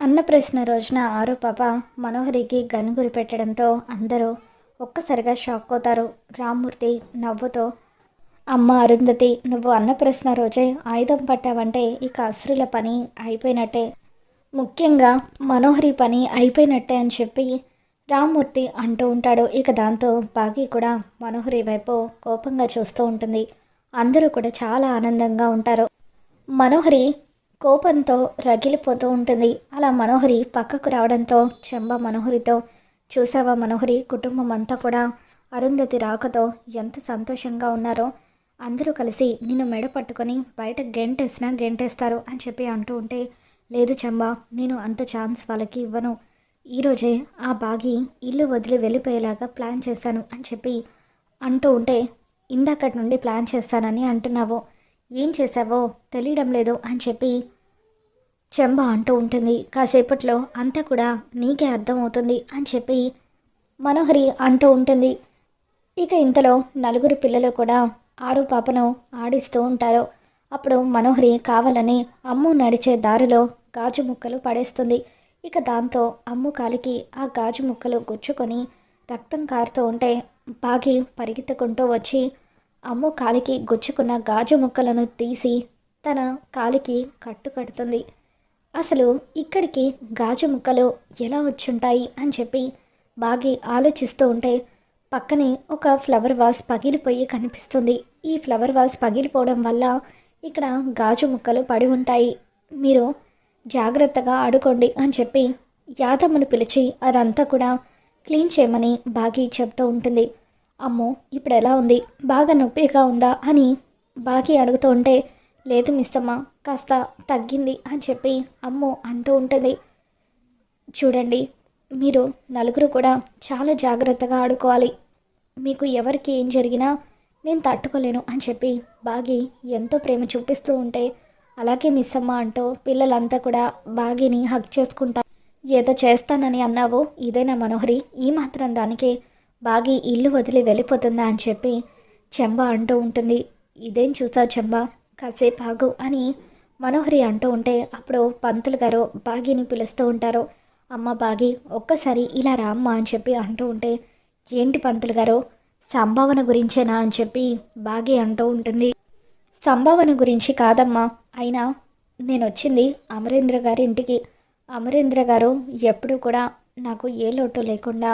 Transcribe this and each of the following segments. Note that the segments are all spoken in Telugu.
అన్నప్రాసన రోజున ఆరో పాప మనోహరికి గన్నుగురి పెట్టడంతో అందరూ ఒక్కసారిగా షాక్ అవుతారు. రామ్మూర్తి నవ్వుతో, అమ్మ అరుంధతి, నువ్వు అన్నప్రాసన రోజే ఆయుధం పట్టావంటే ఇక అసురుల పని అయిపోయినట్టే, ముఖ్యంగా మనోహరి పని అయిపోయినట్టే అని చెప్పి రామ్మూర్తి అంటూ ఉంటాడు. ఇక దాంతో బాగి కూడా మనోహరి వైపు కోపంగా చూస్తూ ఉంటుంది. అందరూ కూడా చాలా ఆనందంగా ఉంటారు. మనోహరి కోపంతో రగిలిపోతూ ఉంటుంది. అలా మనోహరి పక్కకు రావడంతో చెంబ మనోహరితో, చూసావా మనోహరి, కుటుంబం అంతా కూడా అరుంధతి రాకతో ఎంత సంతోషంగా ఉన్నారో, అందరూ కలిసి నిన్ను మెడ పట్టుకొని బయట గెంటేసినా గెంటేస్తారు అని చెప్పి అంటూ ఉంటే, లేదు చెంబ, నేను అంత ఛాన్స్ వాళ్ళకి ఇవ్వను. ఈరోజే ఆ బాగి ఇల్లు వదిలి వెళ్ళిపోయేలాగా ప్లాన్ చేశాను అని చెప్పి అంటూ ఉంటే, ఇందాకటి నుండి ప్లాన్ చేస్తానని అంటున్నావు, ఏం చేశావో తెలియడం లేదు అని చెప్పి చెంబ అంటూ ఉంటుంది. కాసేపట్లో అంతా కూడా నీకే అర్థమవుతుంది అని చెప్పి మనోహరి అంటూ ఉంటుంది. ఇక ఇంతలో నలుగురు పిల్లలు కూడా ఆరు పాపను ఆడిస్తూ ఉంటారు. అప్పుడు మనోహరి కావాలని అమ్ము నడిచే దారిలో గాజు ముక్కలు పడేస్తుంది. ఇక దాంతో అమ్ము కాలికి ఆ గాజు ముక్కలు గుచ్చుకొని రక్తం కారుతూ ఉంటే బాగి పరిగెత్తుకుంటూ వచ్చి అమ్ము కాలికి గుచ్చుకున్న గాజు ముక్కలను తీసి తన కాలికి కట్టు కడుతుంది. అసలు ఇక్కడికి గాజు ముక్కలు ఎలా వచ్చుంటాయి అని చెప్పి బాగి ఆలోచిస్తూ ఉంటే పక్కనే ఒక ఫ్లవర్ వాస్ పగిలిపోయి కనిపిస్తుంది. ఈ ఫ్లవర్ వాస్ పగిలిపోవడం వల్ల ఇక్కడ గాజు ముక్కలు పడి ఉంటాయి, మీరు జాగ్రత్తగా ఆడుకోండి అని చెప్పి యాదమ్మను పిలిచి అదంతా కూడా క్లీన్ చేయమని బాగి చెప్తూ ఉంటుంది. అమ్మో, ఇప్పుడు ఎలా ఉంది, బాగా నొప్పిగా ఉందా అని బాగి అడుగుతూ ఉంటే, లేదు మిస్సమ్మ, కాస్త తగ్గింది అని చెప్పి అమ్మో అంటూ ఉంటుంది. చూడండి, మీరు నలుగురు కూడా చాలా జాగ్రత్తగా ఆడుకోవాలి, మీకు ఎవరికి ఏం జరిగినా నేను తట్టుకోలేను అని చెప్పి బాగి ఎంతో ప్రేమ చూపిస్తూ ఉంటే, అలాగే మిస్సమ్మ అంటూ పిల్లలంతా కూడా బాగిని హగ్ చేసుకుంటారు. ఏదో చేస్తానని అన్నావు, ఇదేనా మనోహరి, ఈ మాత్రం దానికే బాగి ఇల్లు వదిలి వెళ్ళిపోతుందా అని చెప్పి చెంబ అంటూ ఉంటుంది. ఇదేం చూసావు చెంబ, కాసేపు ఆగు అని మనోహరి అంటూ ఉంటే అప్పుడు పంతులు గారు బాగిని పిలుస్తూ ఉంటారు. అమ్మ బాగి, ఒక్కసారి ఇలా రా అమ్మ అని చెప్పి అంటూ ఉంటే, ఏంటి పంతులు గారు, సంభావన గురించేనా అని చెప్పి బాగి అంటూ ఉంటుంది. సంభావన గురించి కాదమ్మా, అయినా నేను వచ్చింది అమరేంద్ర గారి ఇంటికి. అమరేంద్ర గారు ఎప్పుడూ కూడా నాకు ఏ లోటు లేకుండా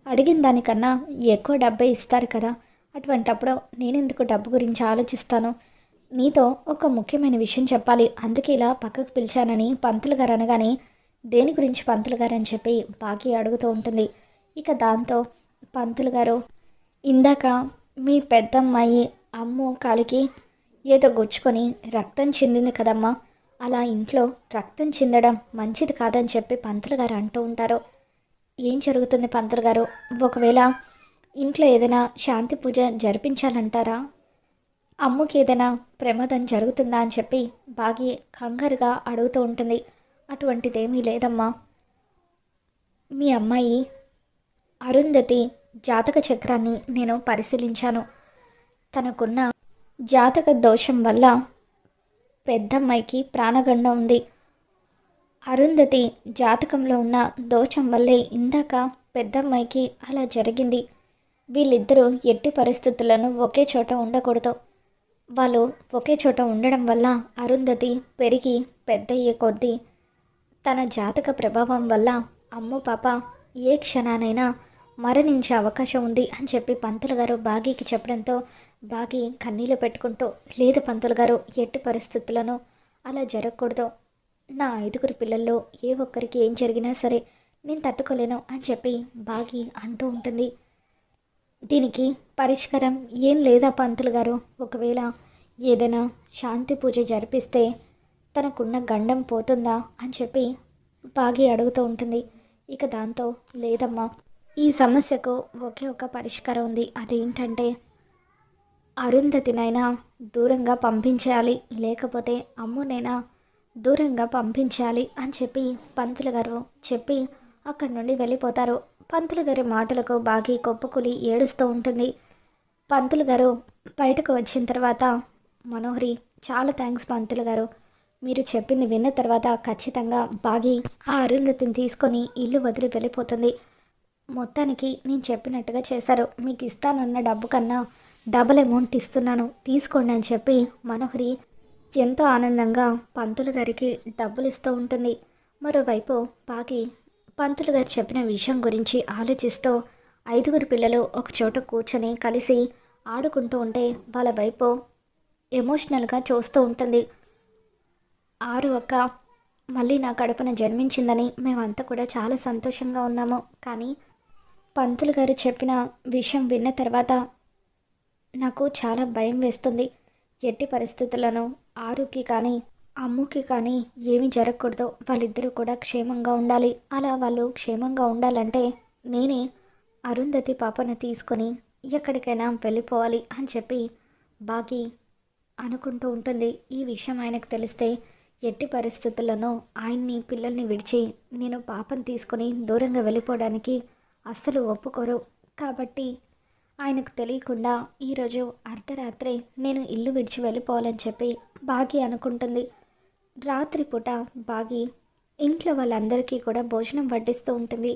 అడిగిన దానికన్నా ఎక్కువ డబ్బే ఇస్తారు కదా, అటువంటప్పుడు నేనెందుకు డబ్బు గురించి ఆలోచిస్తాను, నీతో ఒక ముఖ్యమైన విషయం చెప్పాలి, అందుకే ఇలా పక్కకు పిలిచానని పంతులు గారు అనగానే, దేని గురించి పంతులు గారు అని చెప్పి బాగి అడుగుతూ ఉంటుంది. ఇక దాంతో పంతులు గారు, ఇందాక మీ పెద్దమ్మాయి అమ్ము కాలికి ఏదో గుచ్చుకొని రక్తం చిందింది కదమ్మా, అలా ఇంట్లో రక్తం చిందడం మంచిది కాదని చెప్పి పంతులు గారు అంటూ ఉంటారు. ఏం జరుగుతుంది పంతులు గారు, ఒకవేళ ఇంట్లో ఏదైనా శాంతి పూజ జరిపించాలంటారా, అమ్ముకి ఏదైనా ప్రమాదం జరుగుతుందా అని చెప్పి బాగి కంగారుగా అడుగుతూ ఉంటుంది. అటువంటిదేమీ లేదమ్మా, మీ అమ్మాయి అరుంధతి జాతక చక్రాన్ని నేను పరిశీలించాను, తనకున్న జాతక దోషం వల్ల పెద్దమ్మాయికి ప్రాణగండం ఉంది. అరుంధతి జాతకంలో ఉన్న దోషం వల్లే ఇందాక పెద్దమ్మాయికి అలా జరిగింది. వీళ్ళిద్దరూ ఎట్టి పరిస్థితులను ఒకే చోట ఉండకూడదు, వాళ్ళు ఒకే చోట ఉండడం వల్ల అరుంధతి పెరిగి పెద్దయ్యే కొద్దీ తన జాతక ప్రభావం వల్ల అమ్ము పాప ఏ క్షణానైనా మరణించే అవకాశం ఉంది అని చెప్పి పంతులు గారు బాగీకి చెప్పడంతో బాగి కన్నీళ్ళు పెట్టుకుంటూ, లేదు పంతులు గారు, ఎట్టి పరిస్థితులను అలా జరగకూడదు, నా 5 పిల్లల్లో ఏ ఒక్కరికి ఏం జరిగినా సరే నేను తట్టుకోలేను అని చెప్పి బాగి అంటూ ఉంటుంది. దీనికి పరిష్కారం ఏం లేదా పంతులు గారు, ఒకవేళ ఏదైనా శాంతి పూజ జరిపిస్తే తనకున్న గండం పోతుందా అని చెప్పి బాగి అడుగుతూ ఉంటుంది. ఇక దాంతో, లేదమ్మా, ఈ సమస్యకు ఒకే ఒక పరిష్కారం ఉంది, అదేంటంటే అరుంధతినైనా దూరంగా పంపించేయాలి, లేకపోతే అమ్మునైనా దూరంగా పంపించాలి అని చెప్పి పంతులు గారు చెప్పి అక్కడి నుండి వెళ్ళిపోతారు. పంతులు గారి మాటలకు బాగి కొప్పుకులి ఏడుస్తూ ఉంటుంది. పంతులు గారు బయటకు వచ్చిన తర్వాత మనోహరి, చాలా థ్యాంక్స్ పంతులు గారు, మీరు చెప్పింది విన్న తర్వాత ఖచ్చితంగా బాగి ఆ అరుంధతిని తీసుకొని ఇల్లు వదిలి వెళ్ళిపోతుంది. మొత్తానికి నేను చెప్పినట్టుగా చేశారు. మీకు ఇస్తానన్న డబ్బు కన్నా డబుల్ అమౌంట్ ఇస్తున్నాను, తీసుకోండి అని చెప్పి మనోహరి ఎంతో ఆనందంగా పంతులు గారికి డబ్బులు ఇస్తూ ఉంటుంది. మరోవైపు బాగి పంతులు గారు చెప్పిన విషయం గురించి ఆలోచిస్తూ 5గురు పిల్లలు ఒక చోట కూర్చొని కలిసి ఆడుకుంటూ ఉంటే వాళ్ళ వైపు ఎమోషనల్గా చూస్తూ ఉంటుంది. ఆరు అక్క మళ్ళీ నా కడుపున జన్మించిందని మేమంతా కూడా చాలా సంతోషంగా ఉన్నాము. కానీ పంతులు గారు చెప్పిన విషయం విన్న తర్వాత నాకు చాలా భయం వేస్తుంది. ఎట్టి పరిస్థితులను ఆరుకి కానీ అమ్ముకి కానీ ఏమీ జరగకూడదు. వాళ్ళిద్దరూ కూడా క్షేమంగా ఉండాలి. అలా వాళ్ళు క్షేమంగా ఉండాలంటే నేనే అరుంధతి పాపను తీసుకొని ఎక్కడికైనా వెళ్ళిపోవాలి అని చెప్పి బాగి అనుకుంటూ ఉంటుంది. ఈ విషయం ఆయనకు తెలిస్తే ఎట్టి పరిస్థితుల్లోనూ ఆయన్ని పిల్లల్ని విడిచి నేను పాపను తీసుకొని దూరంగా వెళ్ళిపోవడానికి అస్సలు ఒప్పుకోరు. కాబట్టి ఆయనకు తెలియకుండా ఈరోజు అర్ధరాత్రి నేను ఇల్లు విడిచి వెళ్ళిపోవాలని చెప్పి బాగి అనుకుంటుంది. రాత్రిపూట బాగి ఇంట్లో వాళ్ళందరికీ కూడా భోజనం వడ్డిస్తూ ఉంటుంది.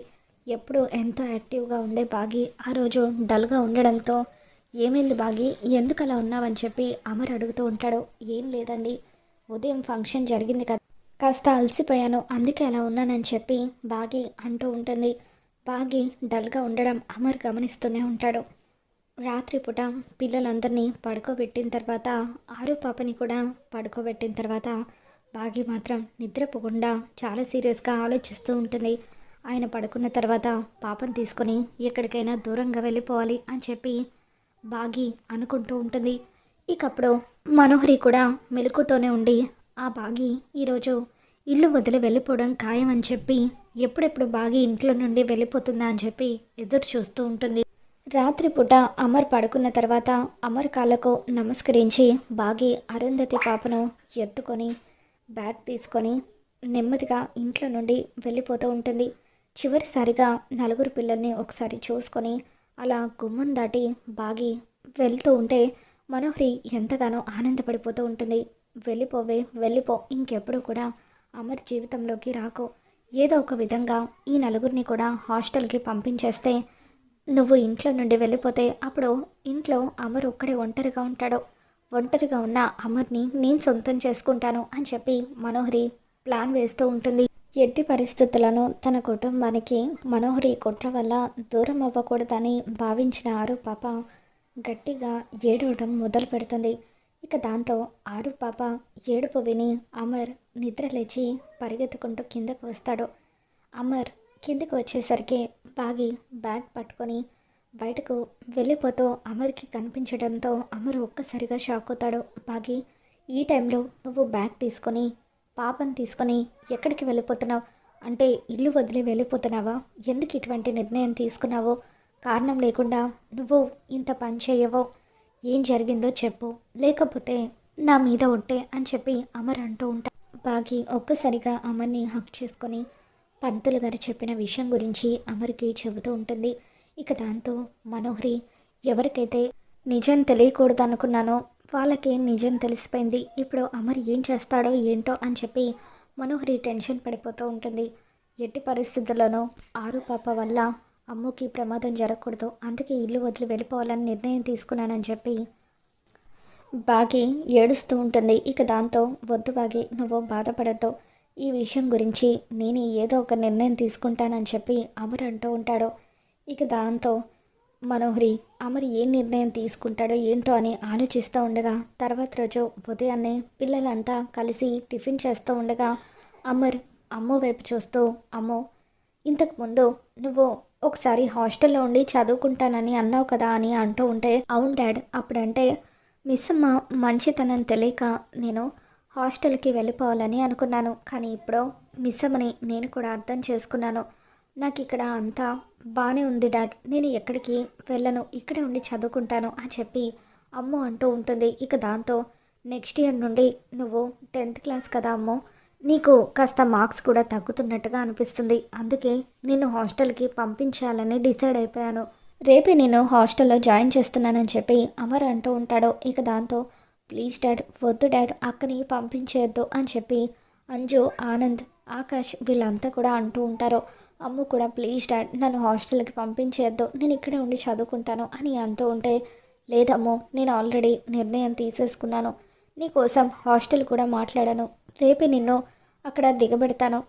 ఎప్పుడు ఎంతో యాక్టివ్గా ఉండే బాగి ఆ రోజు డల్గా ఉండడంతో ఏమైంది బాగి, ఎందుకు అలా ఉన్నావని చెప్పి అమర్ అడుగుతూ ఉంటాడు. ఏం లేదండి, ఉదయం ఫంక్షన్ జరిగింది కదా, కాస్త అలసిపోయాను, అందుకే అలా ఉన్నానని చెప్పి బాగి అంటూ ఉంటుంది. బాగి డల్గా ఉండడం అమర్ గమనిస్తూనే ఉంటాడు. రాత్రిపూట పిల్లలందరినీ పడుకోబెట్టిన తర్వాత ఆరు పాపని కూడా పడుకోబెట్టిన తర్వాత బాగి మాత్రం నిద్రపోకుండా చాలా సీరియస్గా ఆలోచిస్తూ ఉంటుంది. ఆయన పడుకున్న తర్వాత పాపను తీసుకొని ఎక్కడికైనా దూరంగా వెళ్ళిపోవాలి అని చెప్పి బాగి అనుకుంటూ ఉంటుంది. ఇకప్పుడు మనోహరి కూడా మెలకుతోనే ఉండి ఆ బాగి ఈరోజు ఇల్లు వదిలి వెళ్ళిపోవడం ఖాయమని చెప్పి ఎప్పుడెప్పుడు బాగి ఇంట్లో నుండి వెళ్ళిపోతుందా అని చెప్పి ఎదురు చూస్తూ ఉంటుంది. రాత్రిపూట అమర్ పడుకున్న తర్వాత అమర్ కాళ్ళకు నమస్కరించి బాగి అరుంధతి పాపను ఎత్తుకొని బ్యాగ్ తీసుకొని నెమ్మదిగా ఇంట్లో నుండి వెళ్ళిపోతూ ఉంటుంది. చివరిసారిగా 4 పిల్లల్ని ఒకసారి చూసుకొని అలా గుమ్మం దాటి బాగి వెళ్తూ ఉంటే మనోహరి ఎంతగానో ఆనందపడిపోతూ ఉంటుంది. వెళ్ళిపోవే, వెళ్ళిపో, ఇంకెప్పుడు కూడా అమర్ జీవితంలోకి రాకో, ఏదో ఒక విధంగా ఈ 4 కూడా హాస్టల్కి పంపించేస్తే నువ్వు ఇంట్లో నుండి వెళ్ళిపోతే అప్పుడు ఇంట్లో అమర్ ఒక్కడే ఒంటరిగా ఉంటాడు. ఒంటరిగా ఉన్న అమర్ని నేను సొంతం చేసుకుంటాను అని చెప్పి మనోహరి ప్లాన్ వేస్తూ ఉంటుంది. ఎట్టి పరిస్థితులను తన కుటుంబానికి మనోహరి కుట్ర వల్ల దూరం అవ్వకూడదని భావించిన ఆరు పాప గట్టిగా ఏడవడం మొదలు పెడుతుంది. ఇక దాంతో ఆరు పాప ఏడుపు విని అమర్ నిద్ర లేచి పరిగెత్తుకుంటూ కిందకు వస్తాడు. అమర్ కిందకు వచ్చేసరికి బాగి బ్యాగ్ పట్టుకొని బయటకు వెళ్ళిపోతూ అమర్కి కనిపించడంతో అమర్ ఒక్కసారిగా షాక్ అవుతాడు. బాగి, ఈ టైంలో నువ్వు బ్యాగ్ తీసుకొని పాపను తీసుకొని ఎక్కడికి వెళ్ళిపోతున్నావు? అంటే ఇల్లు వదిలి వెళ్ళిపోతున్నావా? ఎందుకు ఇటువంటి నిర్ణయం తీసుకున్నావో? కారణం లేకుండా నువ్వు ఇంత పని చేయవో? ఏం జరిగిందో చెప్పు, లేకపోతే నా మీద ఒట్టే అని చెప్పి అమర్ అంటూ ఉంటాడు. బాగి ఒక్కసారిగా అమర్ని హక్ చేసుకొని పంతులు గారు చెప్పిన విషయం గురించి అమర్కి చెబుతూ ఉంటుంది. ఇక దాంతో మనోహరి ఎవరికైతే నిజం తెలియకూడదు అనుకున్నానో వాళ్ళకి నిజం తెలిసిపోయింది. ఇప్పుడు అమర్ ఏం చేస్తాడో ఏంటో అని చెప్పి మనోహరి టెన్షన్ పడిపోతూ ఉంటుంది. ఎట్టి పరిస్థితుల్లోనూ ఆరు పాప వల్ల అమ్ముకి ప్రమాదం జరగకూడదు, అందుకే ఇల్లు వదిలి వెళ్ళిపోవాలని నిర్ణయం తీసుకున్నానని చెప్పి బాగి ఏడుస్తూ ఉంటుంది. ఇక దాంతో వద్దు బాగి, నువ్వు బాధపడద్దు, ఈ విషయం గురించి నేను ఏదో ఒక నిర్ణయం తీసుకుంటానని చెప్పి అమర్ అంటూ ఉంటాడు. ఇక దాంతో మనోహరి అమర్ ఏ నిర్ణయం తీసుకుంటాడో ఏంటో అని ఆలోచిస్తూ ఉండగా తర్వాత రోజు ఉదయాన్నే పిల్లలంతా కలిసి టిఫిన్ చేస్తూ ఉండగా అమర్ అమ్ము వైపు చూస్తూ, అమ్మో, ఇంతకుముందు నువ్వు ఒకసారి హాస్టల్లో ఉండి చదువుకుంటానని అన్నావు కదా అని అంటూ ఉంటే, అవును డాడ్, అప్పుడంటే మిస్ అమ్మ మంచితనం తెలియక నేను హాస్టల్కి వెళ్ళిపోవాలని అనుకున్నాను. కానీ ఇప్పుడు మిస్ అమ్మని నేను కూడా అర్థం చేసుకున్నాను. నాకు ఇక్కడ అంతా బాగానే ఉంది డాడ్, నేను ఎక్కడికి వెళ్ళను, ఇక్కడే ఉండి చదువుకుంటాను అని చెప్పి అమ్ము అంటూ ఉంటుంది. ఇక దాంతో నెక్స్ట్ ఇయర్ నుండి నువ్వు 10th క్లాస్ కదా అమ్మో, నీకు కాస్త మార్క్స్ కూడా తగ్గుతున్నట్టుగా అనిపిస్తుంది, అందుకే నిన్ను హాస్టల్కి పంపించాలని డిసైడ్ అయిపోయాను. రేపే నేను హాస్టల్లో జాయిన్ చేస్తున్నానని చెప్పి అమర్ అంటూ ఉంటాడు. ఇక దాంతో ప్లీజ్ డాడ్, వద్దు డాడ్, అక్కని పంపించేయొద్దు అని చెప్పి అంజు, ఆనంద్, ఆకాష్ వీళ్ళంతా కూడా అంటూ ఉంటారు. అమ్ము కూడా ప్లీజ్ డాడ్, నన్ను హాస్టల్కి పంపించేయొద్దు, నేను ఇక్కడే ఉండి చదువుకుంటాను అని అంటూ ఉంటే, లేదమ్మో, నేను ఆల్రెడీ నిర్ణయం తీసేసుకున్నాను, నీకోసం హాస్టల్ కూడా మాట్లాడాను, రేపే నిన్ను అక్కడ దిగబెడతాను,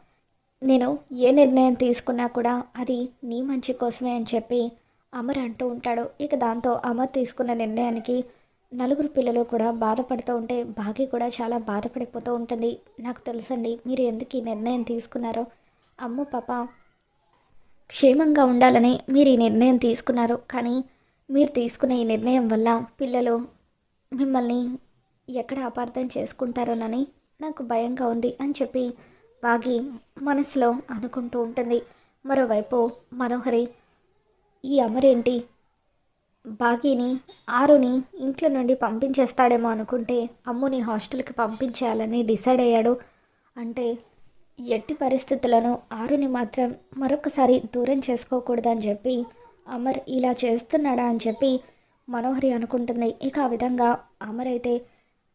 నేను ఏ నిర్ణయం తీసుకున్నా కూడా అది నీ మంచి కోసమే అని చెప్పి అమర్ అంటూ ఉంటాడు. ఇక దాంతో అమర్ తీసుకున్న నిర్ణయానికి నలుగురు పిల్లలు కూడా బాధపడుతూ ఉంటే భాగ్య కూడా చాలా బాధపడిపోతూ ఉంటుంది. నాకు తెలుసండి మీరు ఎందుకు ఈ నిర్ణయం తీసుకున్నారో, అమ్ము పాప క్షేమంగా ఉండాలని మీరు ఈ నిర్ణయం తీసుకున్నారు, కానీ మీరు తీసుకున్న ఈ నిర్ణయం వల్ల పిల్లలు మిమ్మల్ని ఎక్కడ అపార్థం చేసుకుంటారోనని నాకు భయంగా ఉంది అని చెప్పి బాగి మనసులో అనుకుంటూ ఉంటుంది. మరోవైపు మనోహరి ఈ అమరేంటి బాగీని, ఆరుని ఇంట్లో నుండి పంపించేస్తాడేమో అనుకుంటే అమ్ముని హాస్టల్కి పంపించేయాలని డిసైడ్ అయ్యాడు. అంటే ఎట్టి పరిస్థితులను ఆరుని మాత్రం మరొకసారి దూరం చేసుకోకూడదని చెప్పి అమర్ ఇలా చేస్తున్నాడా అని చెప్పి మనోహరి అనుకుంటుంది. ఇక ఆ విధంగా అమర్ అయితే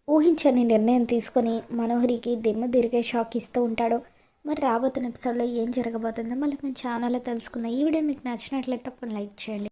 ఊహించని నిర్ణయం తీసుకొని మనోహరికి దిమ్మ తిరిగే షాక్ ఇస్తూ ఉంటాడు. మరి రాబోతున్న ఎపిసోడ్లో ఏం జరగబోతుందో మళ్ళీ మేము ఛానల్లో తెలుసుకుందాం. ఈ వీడియో మీకు నచ్చినట్లయితే తప్పని లైక్ చేయండి.